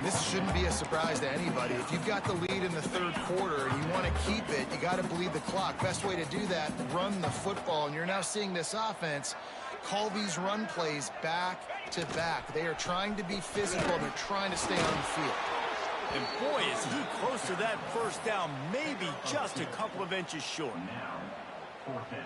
This shouldn't be a surprise to anybody. If you've got the lead in the third quarter and you want to keep it, you got to bleed the clock. Best way to do that, run the football. And you're now seeing this offense call these run plays back to back. They are trying to be physical. They're trying to stay on the field. And boy, is he close to that first down, maybe just a couple of inches short. Now, fourth down.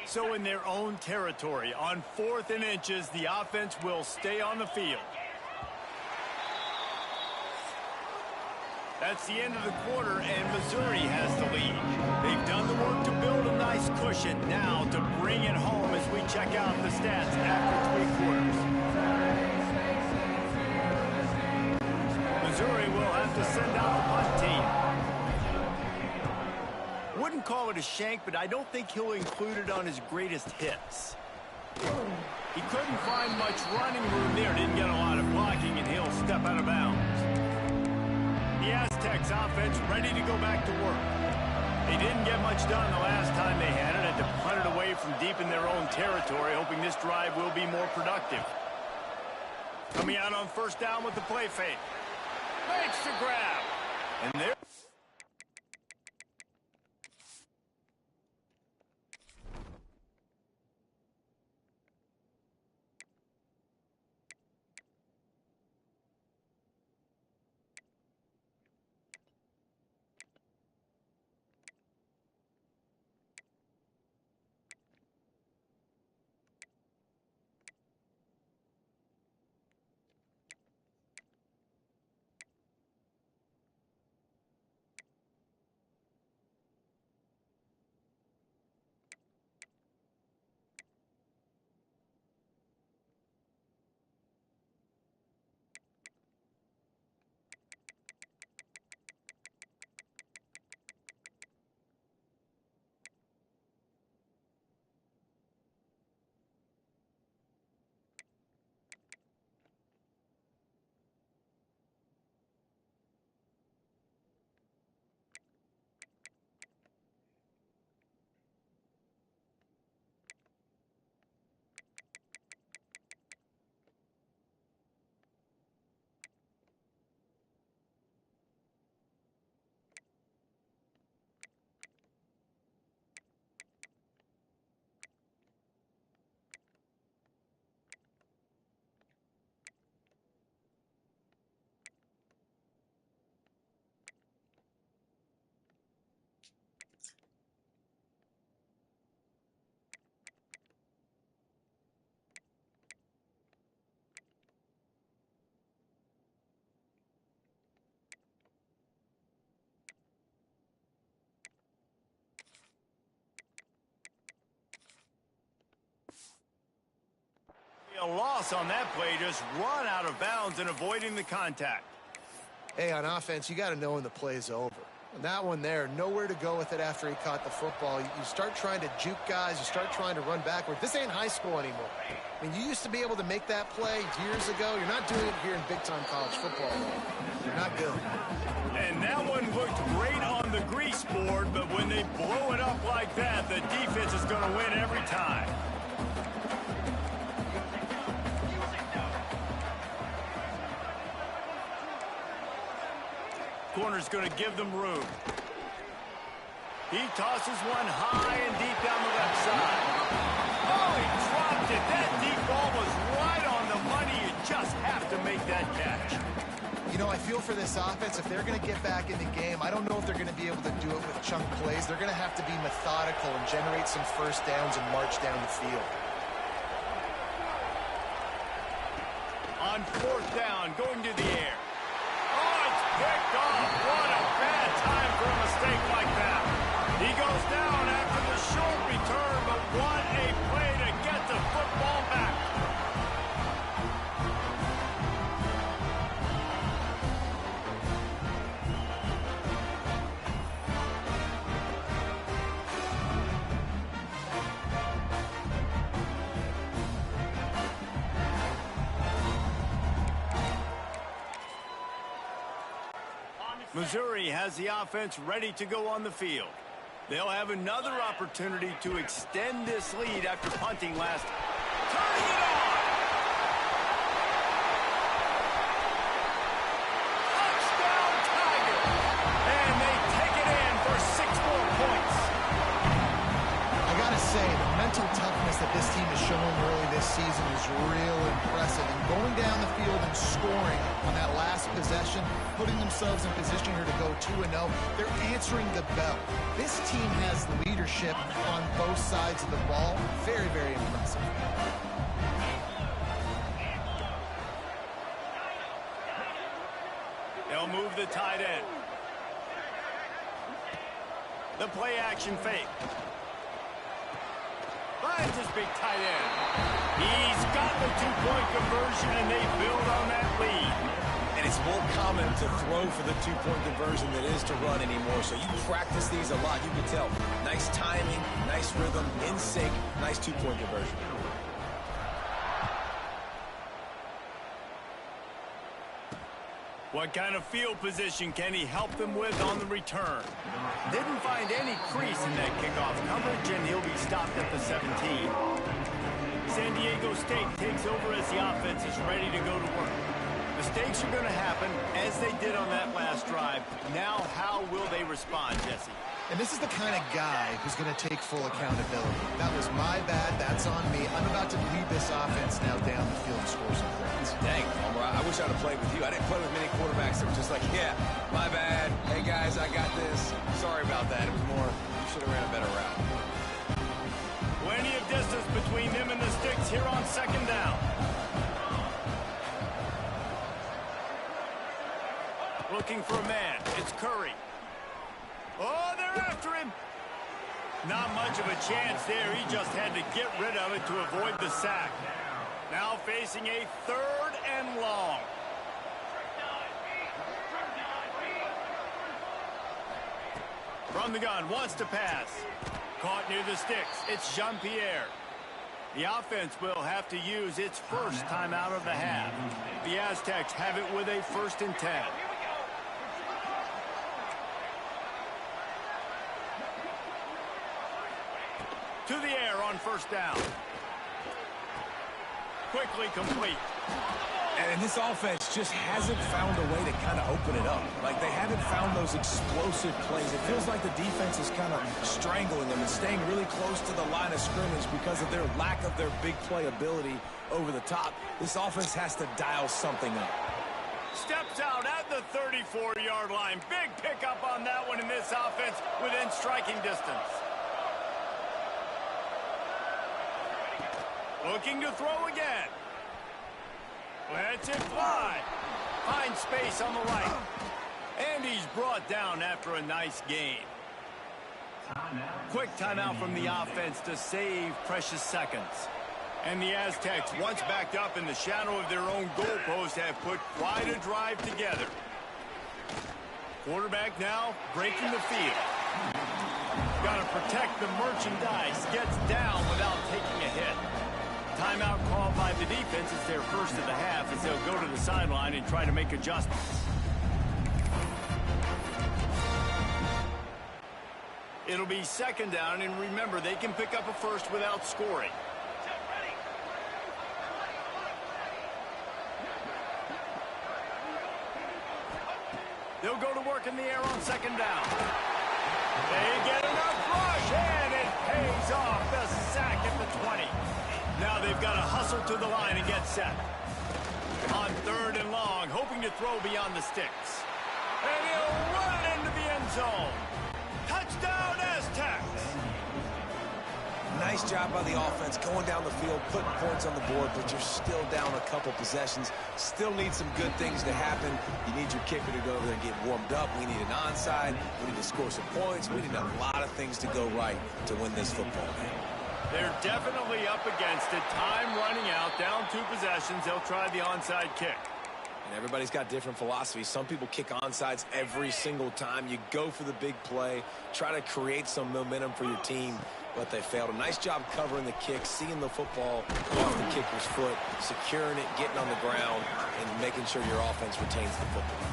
So in their own territory, on 4th and inches, the offense will stay on the field. That's the end of the quarter, and Missouri has the lead. They've done the work to build a nice cushion. Now to bring it home as we check out the stats after 3 quarters. Missouri will have to send out the punt team. Wouldn't call it a shank, but I don't think he'll include it on his greatest hits. He couldn't find much running room there. Didn't get a lot of blocking, and he'll step out of bounds. The Aztecs offense ready to go back to work. They didn't get much done the last time they had it. Had to punt it away from deep in their own territory, hoping this drive will be more productive. Coming out on first down with the play fake. Makes the grab. And there. A loss on that play, just run out of bounds and avoiding the contact. Hey, on offense, you got to know when the play's over. And that one there, nowhere to go with it after he caught the football. You start trying to juke guys. You start trying to run backward. This ain't high school anymore. I mean, you used to be able to make that play years ago. You're not doing it here in big-time college football. You're not good. And that one looked great on the grease board, but when they blow it up like that, the defense is going to win every time. Corner's going to give them room. He tosses one high and deep down the left side. Oh, he dropped it. That deep ball was right on the money. You just have to make that catch. You know, I feel for this offense, if they're going to get back in the game, I don't know if they're going to be able to do it with chunk plays. They're going to have to be methodical and generate some first downs and march down the field. On 4th down, going to the air. Oh, it's picked off. What a bad time for a mistake like that. He goes down after the short return, but what a play to get the football back. Missouri has the offense ready to go on the field. They'll have another opportunity to extend this lead after punting last. Turning it on! Touchdown Tiger! And they take it in for 6 more points. I gotta say, the mental toughness that this team has shown early this season is real impressive. And going down the field and scoring on that last possession, putting themselves in position here to go 2-0, they're answering the bell. This team has leadership on both sides of the ball. Very, very impressive. They'll move the tight end. The play action fake. Finds his big tight end. He's got the 2-point conversion, and they build on that lead. And it's more common to throw for the 2-point conversion than it is to run anymore. So you practice these a lot. You can tell. Nice timing, nice rhythm, in sync, nice 2-point conversion. What kind of field position can he help them with on the return? Didn't find any crease in that kickoff coverage, and he'll be stopped at the 17. San Diego State takes over as the offense is ready to go to work. Mistakes are going to happen, as they did on that last drive. Now, how will they respond, Jesse? And this is the kind of guy who's going to take full accountability. That was my bad. That's on me. I'm about to lead this offense now down the field and score some points. Dang, Homer, I wish I'd have played with you. I didn't play with many quarterbacks that were just like, yeah, my bad. Hey, guys, I got this. Sorry about that. It was more, you should have ran a better route. Plenty of distance between them and the sticks here on second down. Looking for a man. It's Curry. Oh, they're after him. Not much of a chance there. He just had to get rid of it to avoid the sack. Now facing a 3rd and long. From the gun, wants to pass. Caught near the sticks. It's Jean-Pierre. The offense will have to use its first timeout of the half. The Aztecs have it with a 1st and 10. To the air on 1st down. Quickly complete. And this offense just hasn't found a way to kind of open it up. Like, they haven't found those explosive plays. It feels like the defense is kind of strangling them and staying really close to the line of scrimmage because of their lack of their big play ability over the top. This offense has to dial something up. Steps out at the 34-yard line. Big pickup on that one in this offense within striking distance. Looking to throw again. Lets it fly. Finds space on the right. And he's brought down after a nice gain. Quick timeout from the offense to save precious seconds. And the Aztecs, once backed up in the shadow of their own goalpost, have put quite a drive together. Quarterback now breaking the field. Got to protect the merchandise. Gets down without taking a hit. Timeout called by the defense. It's their first of the half as they'll go to the sideline and try to make adjustments. It'll be 2nd down, and remember, they can pick up a first without scoring. They'll go to work in the air on 2nd down. They get enough rush, and it pays off. The sack at the 20. Now they've got to hustle to the line and get set. On 3rd and long, hoping to throw beyond the sticks. And he'll run it into the end zone. Touchdown, Aztecs! Nice job by the offense going down the field, putting points on the board, but you're still down a couple possessions. Still need some good things to happen. You need your kicker to go over there and get warmed up. We need an onside. We need to score some points. We need a lot of things to go right to win this football game. They're definitely up against it. Time running out, down 2 possessions. They'll try the onside kick. And everybody's got different philosophies. Some people kick onsides every single time. You go for the big play, try to create some momentum for your team, but they failed. A nice job covering the kick, seeing the football off the kicker's foot, securing it, getting on the ground, and making sure your offense retains the football.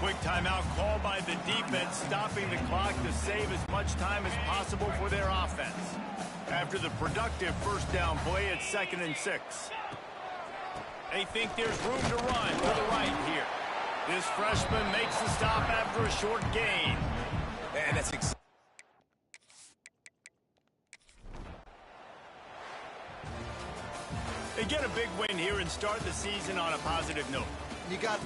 Quick timeout called by the defense, stopping the clock to save as much time as possible for their offense. After the productive first down play, it's 2nd and 6. They think there's room to run to the right here. This freshman makes the stop after a short gain. And that's They get a big win here and start the season on a positive note. You got...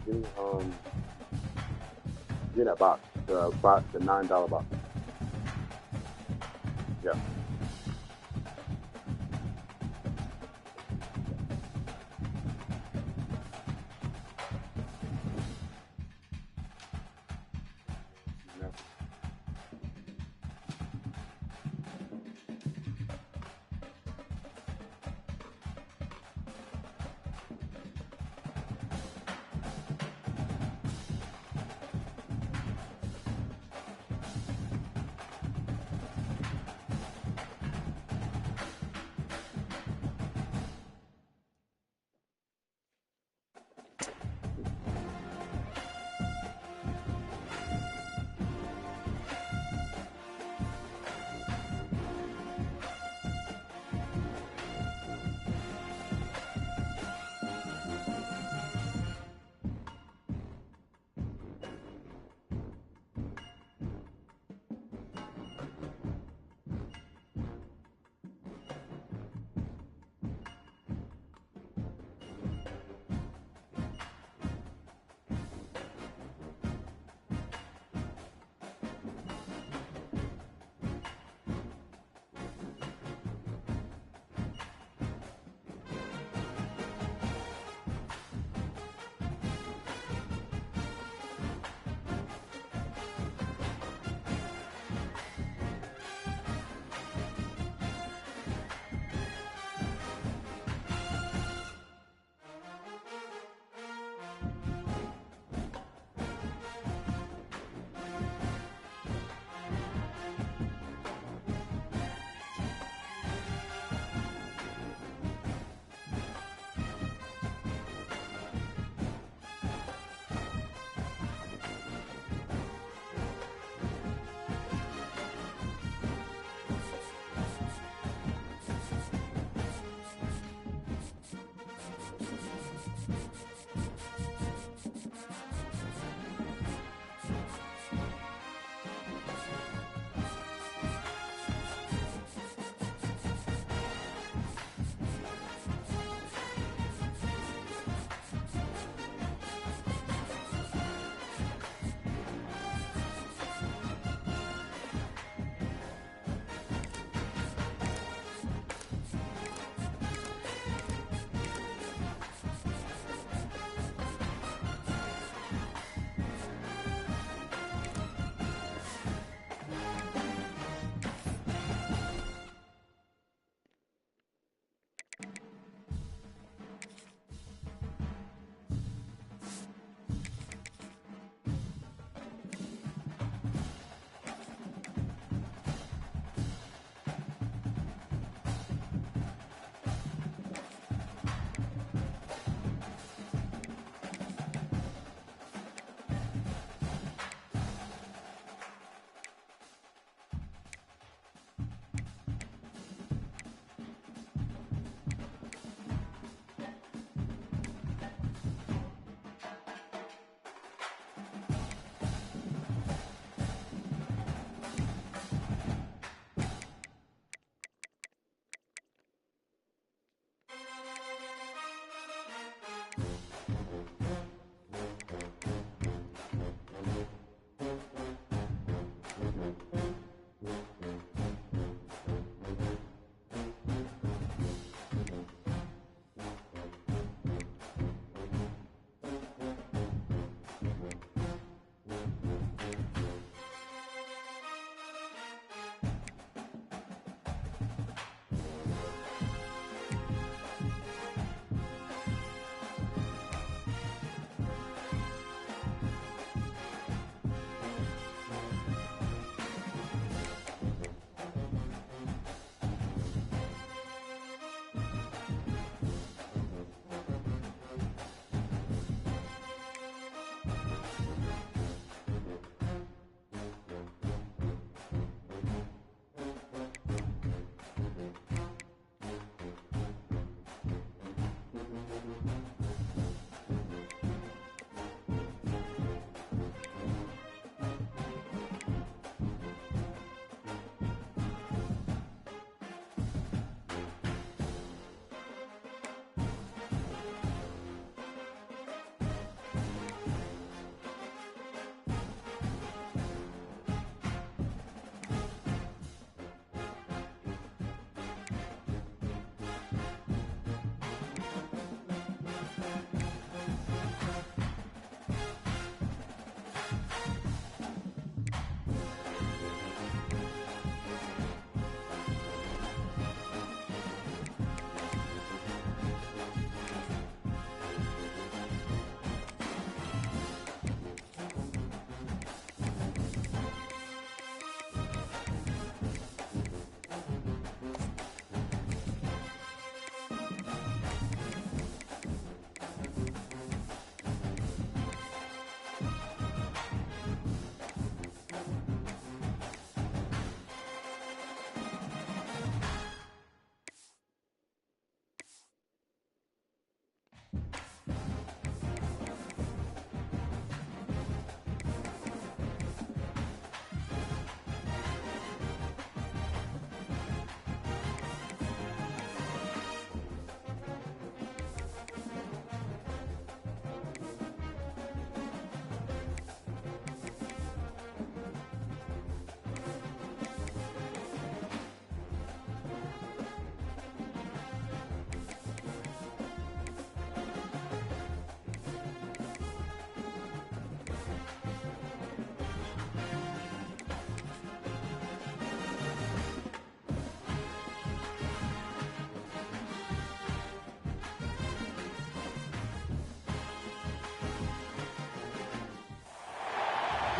Give me, get that box, the $9 box. Yeah.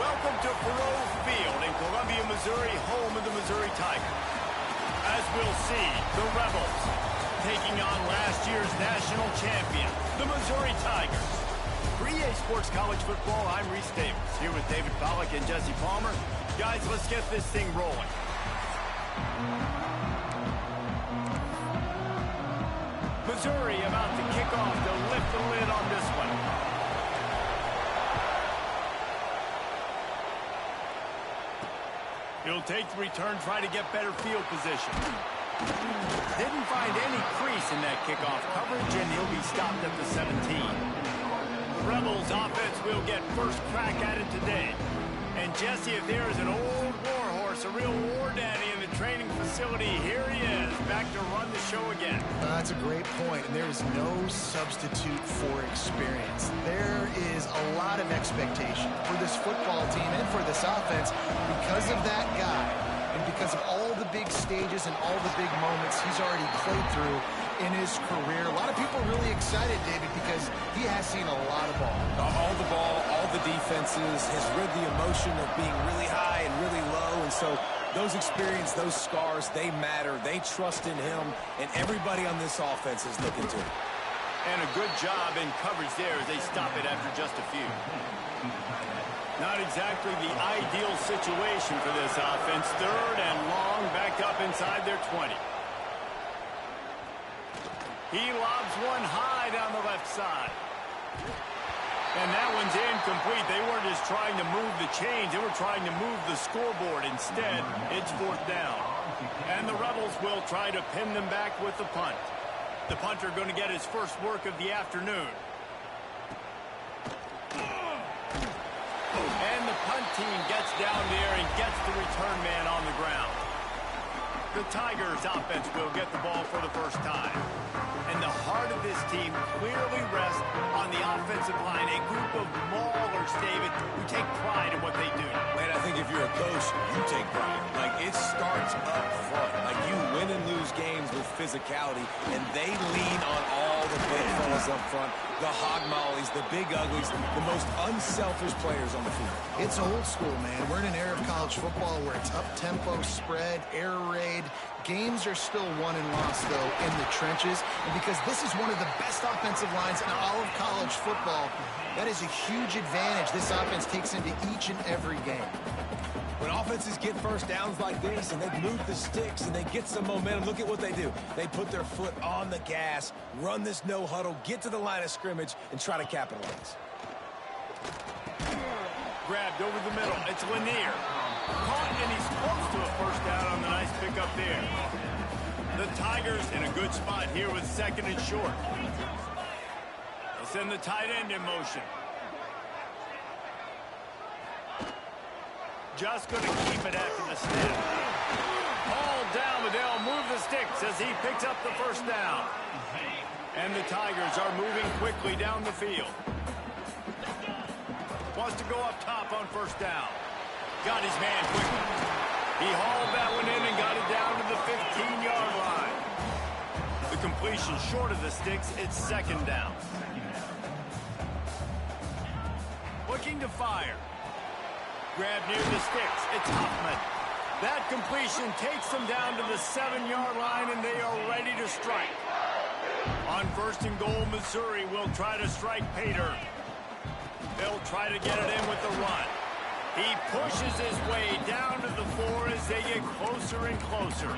Welcome to Faroe Field in Columbia, Missouri, home of the Missouri Tigers. As we'll see, the Rebels taking on last year's national champion, the Missouri Tigers. For EA Sports College Football, I'm Reese Davis, here with David Pollack and Jesse Palmer. Guys, let's get this thing rolling. Missouri about to kick off to lift the lid on this one. He'll take the return, try to get better field position. Didn't find any crease in that kickoff coverage, and he'll be stopped at the 17. The Rebels offense will get first crack at it today. And Jesse, if there is an old war horse, a real war daddy in the training facility, here he is, back to run the show again. That's a great point, and there is no substitute for experience. There is a lot of expectation for this football team and for this offense because of that guy and because of all the big stages and all the big moments he's already played through in his career. A lot of people are really excited, David, because he has seen a lot of ball. All the ball, all the defenses, has rid the emotion of being really high and really low, and so those experiences, those scars, they matter. They trust in him, and everybody on this offense is looking to him. And a good job in coverage there as they stop it after just a few. Not exactly the ideal situation for this offense. Third and long, back up inside their 20. He lobs one high down the left side. And that one's incomplete. They weren't just trying to move the chains. They were trying to move the scoreboard. Instead, it's fourth down. And the Rebels will try to pin them back with the punt. The punter going to get his first work of the afternoon. And the punt team gets down there and gets the return man on the ground. The Tigers offense will get the ball for the first time. And the heart of this team clearly rests on the offensive line. A group of maulers, David, who take pride in what they do. Man, I think if you're a coach, you take pride. Like, it starts up front. Like, you win and lose games with physicality, and they lean on all the big fellas up front, the hog mollies, the big uglies, the most unselfish players on the field. It's old school, man. We're in an era of college football where it's up-tempo, spread, air raid. Games are still won and lost, though, in the trenches. And because this is one of the best offensive lines in all of college football, that is a huge advantage this offense takes into each and every game. When offenses get first downs like this and they move the sticks and they get some momentum, look at what they do. They put their foot on the gas, run this no huddle, get to the line of scrimmage, and try to capitalize. Grabbed over the middle. It's Lanier. Caught, and he's close to a first down on the nice pickup there. The Tigers in a good spot here with second and short. They'll send the tight end in motion. Just going to keep it after the snap. Ball down, but they'll move the sticks as he picks up the first down. And the Tigers are moving quickly down the field. Wants to go up top on first down. Got his man quickly. He hauled that one in and got it down to the 15-yard line. The completion short of the sticks. It's second down. Looking to fire. Grab near the sticks. It's Huffman. That completion takes them down to the 7-yard line, and they are ready to strike. On first and goal, Missouri will try to strike Pater. They'll try to get it in with the run. He pushes his way down to the 4 as they get closer and closer.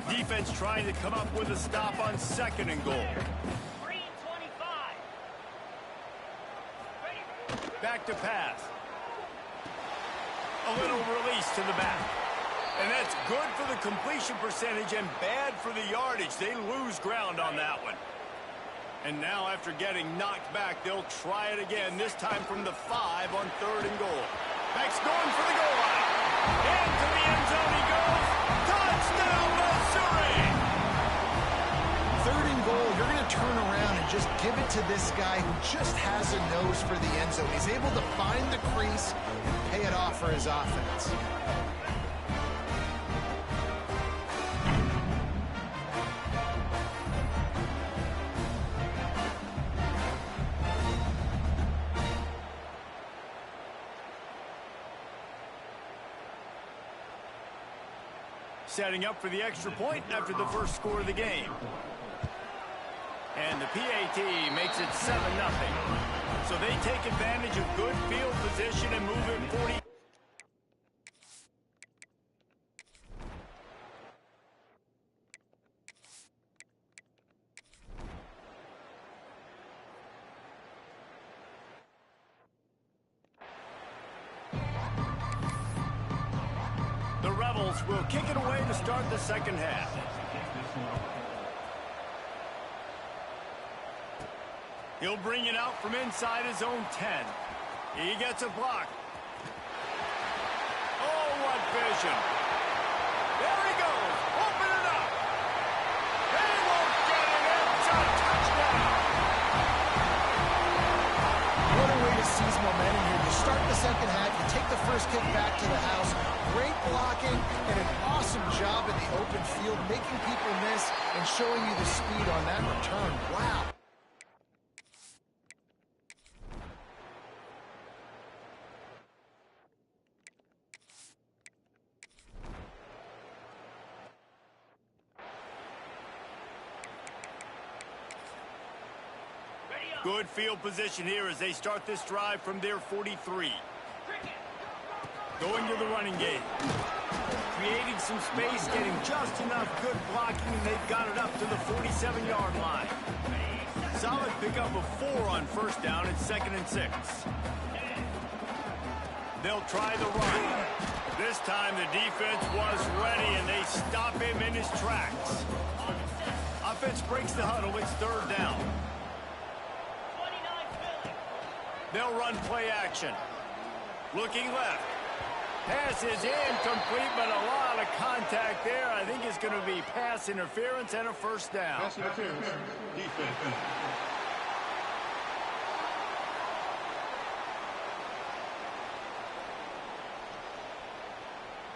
Defense trying to come up with a stop on second and goal. Back to pass. A little release to the back. And that's good for the completion percentage and bad for the yardage. They lose ground on that one. And now after getting knocked back, they'll try it again, this time from the 5 on third and goal. Max going for the goal line. Into the end zone he goes. Touchdown, Missouri! Third and goal, you're going to turn around and just give it to this guy who just has a nose for the end zone. He's able to find the crease and pay it off for his offense. setting up for the extra point after the first score of the game. And the PAT makes it 7-0. So they take advantage of good field position and move it 40. The Rebels will kick it away to start the second half. He'll bring it out from inside his own 10. He gets a block. Oh, what vision. There he goes. Open it up. They won't get it in. It's a touchdown. What a way to seize momentum here. You start the second half, you take the first kick back to the house. Great blocking and an awesome job in the open field, making people miss and showing you the speed on that return. Wow. Good field position here as they start this drive from their 43. Going to the running game. Creating some space, getting just enough good blocking, and they've got it up to the 47-yard line. Solid pickup of 4 on first down. It's 2nd and 6. They'll try the run. This time the defense was ready, and they stop him in his tracks. Offense breaks the huddle. It's 3rd down. They'll run play action. Looking left. Pass is incomplete, but a lot of contact there. I think it's going to be pass interference and a first down. Pass interference. Defense.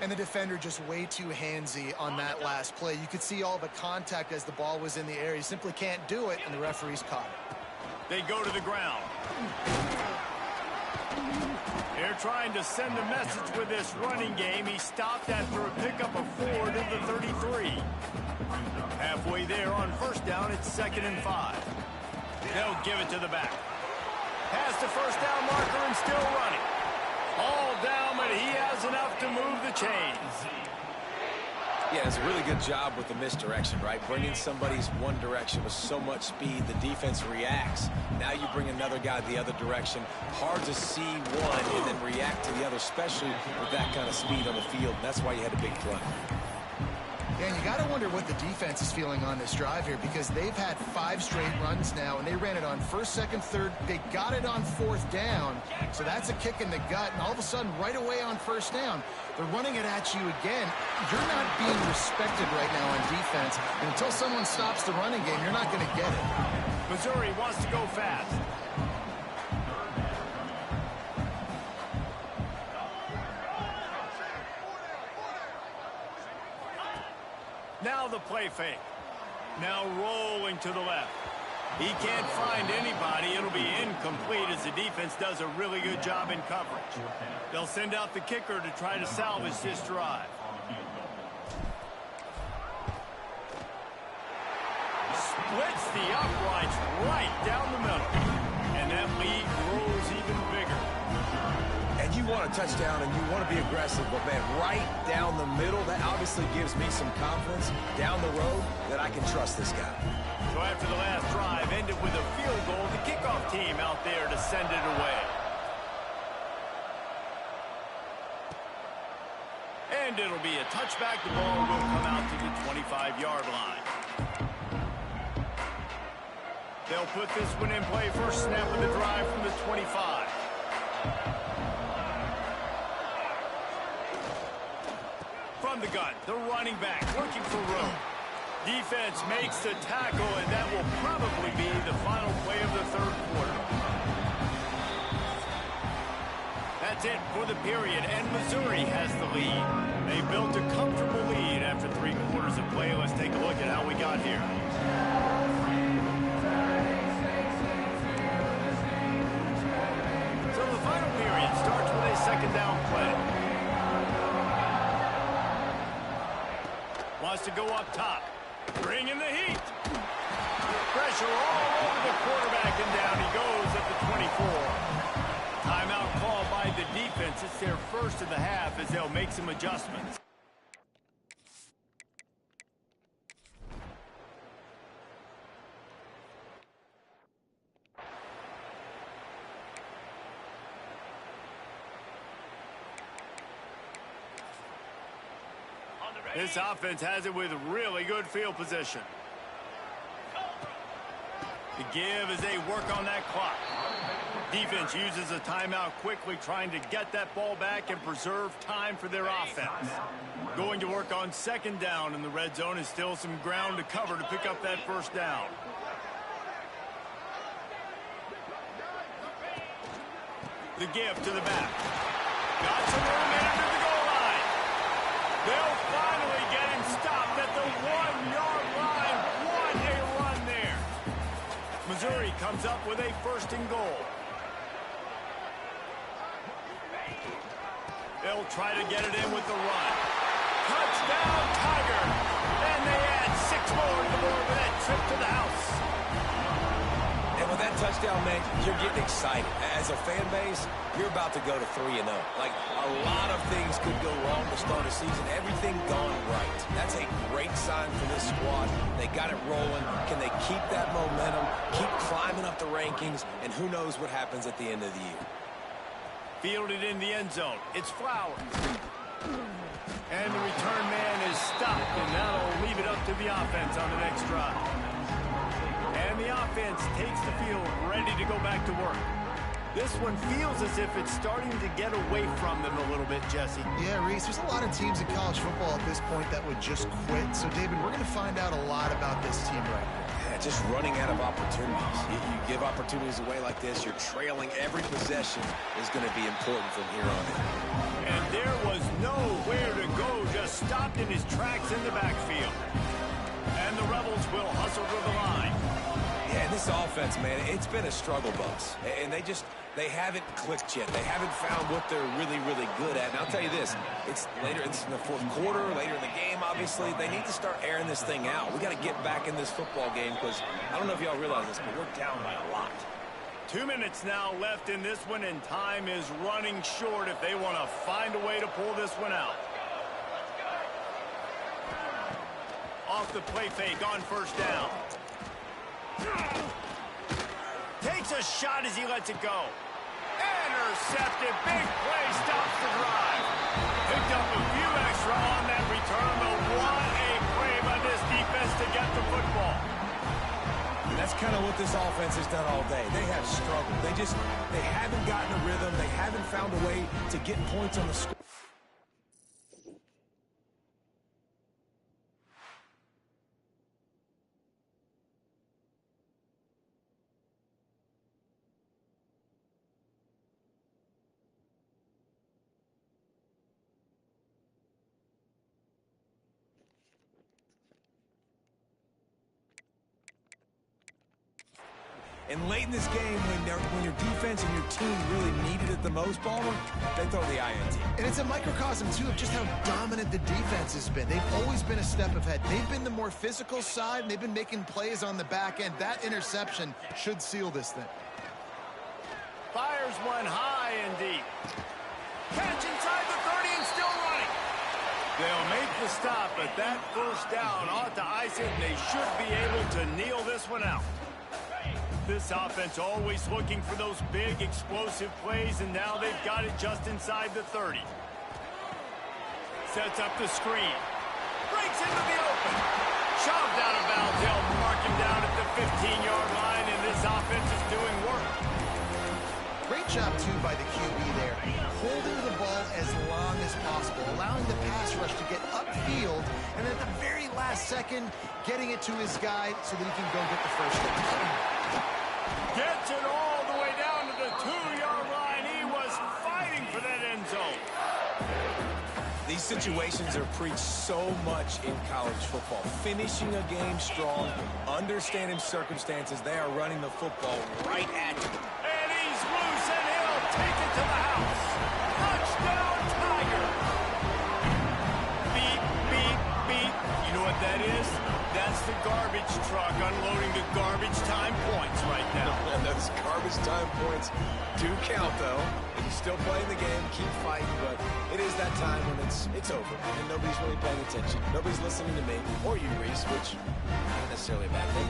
And the defender just way too handsy on that last play. You could see all the contact as the ball was in the air. He simply can't do it, and the referee's caught it. They go to the ground. They're trying to send a message with this running game. He stopped after a pickup of 4 to the 33. Halfway there on first down, it's 2nd and 5. They'll give it to the back. Past the first down marker and still running. All down, but he has enough to move the chains. Yeah, it's a really good job with the misdirection, right? Bringing somebody's one direction with so much speed, the defense reacts. Now you bring another guy the other direction. Hard to see one and then react to the other, especially with that kind of speed on the field. And that's why you had a big play. Yeah, and you got to wonder what the defense is feeling on this drive here, because they've had 5 straight runs now, and they ran it on 1st, 2nd, 3rd. They got it on 4th down, so that's a kick in the gut, and all of a sudden, right away on 1st down, they're running it at you again. You're not being respected right now on defense, and until someone stops the running game, you're not going to get it. Missouri wants to go fast. Now the play fake. Now rolling to the left. He can't find anybody. It'll be incomplete as the defense does a really good job in coverage. They'll send out the kicker to try to salvage this drive. Splits the uprights right down the middle. And that lead grows even bigger. And you want a touchdown and you want to be aggressive, but man, right down the middle, that obviously gives me some confidence down the road that I can trust this guy. So after the last drive ended with a field goal, the kickoff team out there to send it away. And it'll be a touchback. The ball will come out to the 25-yard line. They'll put this one in play. First snap of the drive from the 25. From the gun, the running back looking for room. Defense makes the tackle, and that will probably be the final play of the 3rd quarter. That's it for the period, and Missouri has the lead. They built a comfortable lead after 3 quarters of play. Let's take a look at how we got here. So the final period starts with a 2nd down play. to go up top. Bringing the heat. Pressure all over the quarterback, and down he goes at the 24. Timeout called by the defense. It's their first of the half as they'll make some adjustments. This offense has it with really good field position. The give as they work on that clock. Defense uses a timeout quickly, trying to get that ball back and preserve time for their offense. Going to work on second down in the red zone is still some ground to cover to pick up that first down. The give to the back. Got some room into the goal line. They'll finally get him stopped at the 1-yard line. What a run there. Missouri comes up with a first and goal. They'll try to get it in with the run. Touchdown, Tiger. And they add 6 more to the board with that trip to the house. And with that touchdown, man, you're getting excited. As a fan base, you're about to go to 3-0. Like, a lot of things could go wrong to start a season. Everything gone right. That's a great sign for this squad. They got it rolling. Can they keep that momentum, keep climbing up the rankings, and who knows what happens at the end of the year. Fielded in the end zone. It's Flowers. And the return man is stopped, and that'll leave it up to the offense on the next drive. And the offense takes the field, ready to go back to work. This one feels as if it's starting to get away from them a little bit, Jesse. Yeah, Reese, there's a lot of teams in college football at this point that would just quit. So, David, we're going to find out a lot about this team right now. Yeah, just running out of opportunities. You give opportunities away like this, you're trailing. Every possession is going to be important from here on in. And there was nowhere to go, just stopped in his tracks in the backfield. And the Rebels will hustle to the line. Yeah, this offense, man, it's been a struggle bus. And they haven't clicked yet. They haven't found what they're really, really good at. And I'll tell you this, it's in the fourth quarter, later in the game, obviously. They need to start airing this thing out. We got to get back in this football game because I don't know if y'all realize this, but we're down by a lot. 2 minutes now left in this one, and time is running short if they want to find a way to pull this one out. Off the play fake on first down. Takes a shot as he lets it go. Intercepted. Big play. Stops the drive. Picked up a few extra on that return, but what a play by this defense to get the football. And that's kind of what this offense has done all day. They have struggled. They haven't gotten a rhythm. They haven't found a way to get points on the score. And late in this game, when your defense and your team really needed it the most, Balmer, they throw the INT. And it's a microcosm, too, of just how dominant the defense has been. They've always been a step ahead. They've been the more physical side, and they've been making plays on the back end. That interception should seal this thing. Fires one high and deep. Catch inside the 30 and still running. They'll make the stop, but that first down ought to ice it, and they should be able to kneel this one out. This offense always looking for those big, explosive plays, and now they've got it just inside the 30. Sets up the screen. Breaks into the open. Shoved out of bounds. They'll mark him down at the 15-yard line, and this offense is doing work. Great job, too, by the QB there. Holding the ball as long as possible, allowing the pass rush to get upfield, and at the very last second, getting it to his guy so that he can go get the first down. Gets it all the way down to the 2-yard line. He was fighting for that end zone. These situations are preached so much in college football. Finishing a game strong, understanding circumstances. They are running the football right at you. And he's loose, and he'll take it to the house. Touchdown, Tiger. Beep, beep, beep. You know what that is? That's the garbage truck unloading the garbage time points right now. And those garbage time points do count, though. And you're still playing the game, keep fighting, but it is that time when it's over, and nobody's really paying attention. Nobody's listening to me, or you, Reese, which not necessarily a bad thing.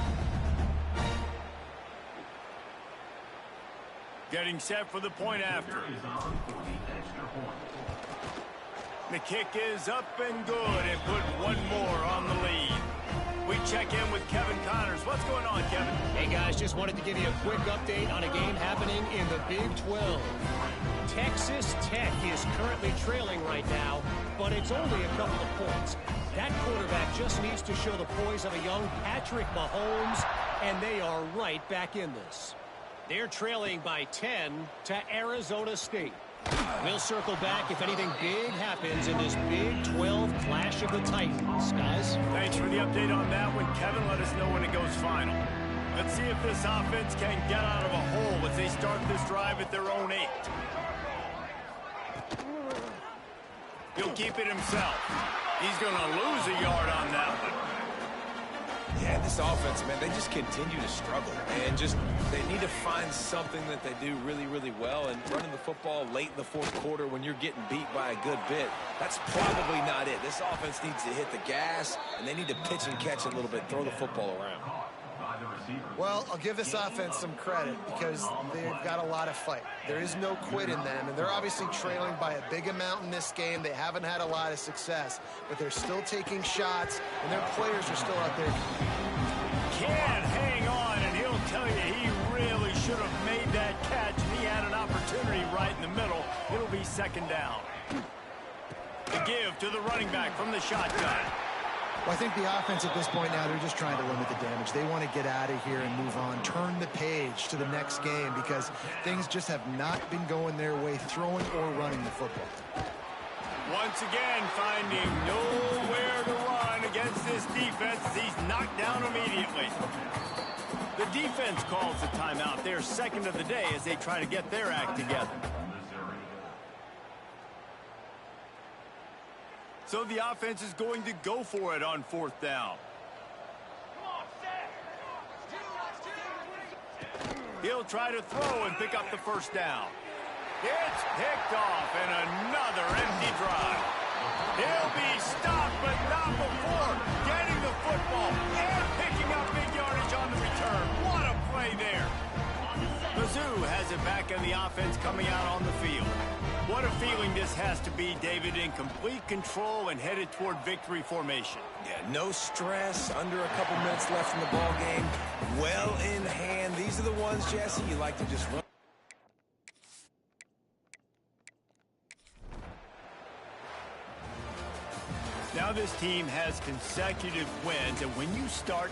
Getting set for the point after. The kick is up and good and put one more on the lead. We check in with Kevin Connors. What's going on, Kevin? Hey, guys, just wanted to give you a quick update on a game happening in the Big 12. Texas Tech is currently trailing right now, but it's only a couple of points. That quarterback just needs to show the poise of a young Patrick Mahomes, and they are right back in this. They're trailing by 10 to Arizona State. We'll circle back if anything big happens in this Big 12 Clash of the Titans. Guys? Thanks for the update on that one, Kevin. Let us know when it goes final. Let's see if this offense can get out of a hole as they start this drive at their own 8. He'll keep it himself. He's going to lose a yard on that one. Yeah, this offense, man, they just continue to struggle. And they need to find something that they do really, really well. And running the football late in the fourth quarter when you're getting beat by a good bit, that's probably not it. This offense needs to hit the gas, and they need to pitch and catch a little bit, throw the football around. Well, I'll give this offense some credit because they've got a lot of fight. There is no quit in them, and they're obviously trailing by a big amount in this game. They haven't had a lot of success, but they're still taking shots, and their players are still out there. Can't hang on, and he'll tell you he really should have made that catch. He had an opportunity right in the middle. It'll be second down. The give to the running back from the shotgun. Well, I think the offense at this point now, they're just trying to limit the damage. They want to get out of here and move on, turn the page to the next game because things just have not been going their way, throwing or running the football. Once again, finding nowhere to run against this defense. He's knocked down immediately. The defense calls the timeout. They're second of the day as they try to get their act together. So the offense is going to go for it on fourth down. He'll try to throw and pick up the first down. It's picked off and another empty drive. He'll be stopped, but not before getting the football and picking up big yardage on the return. What a play there. Mizz has it back in the offense coming out on the field. What a feeling this has to be, David, in complete control and headed toward victory formation. Yeah, no stress, under a couple minutes left in the ball game, well in hand. These are the ones, Jesse, you like to just run. Now this team has consecutive wins, and when you start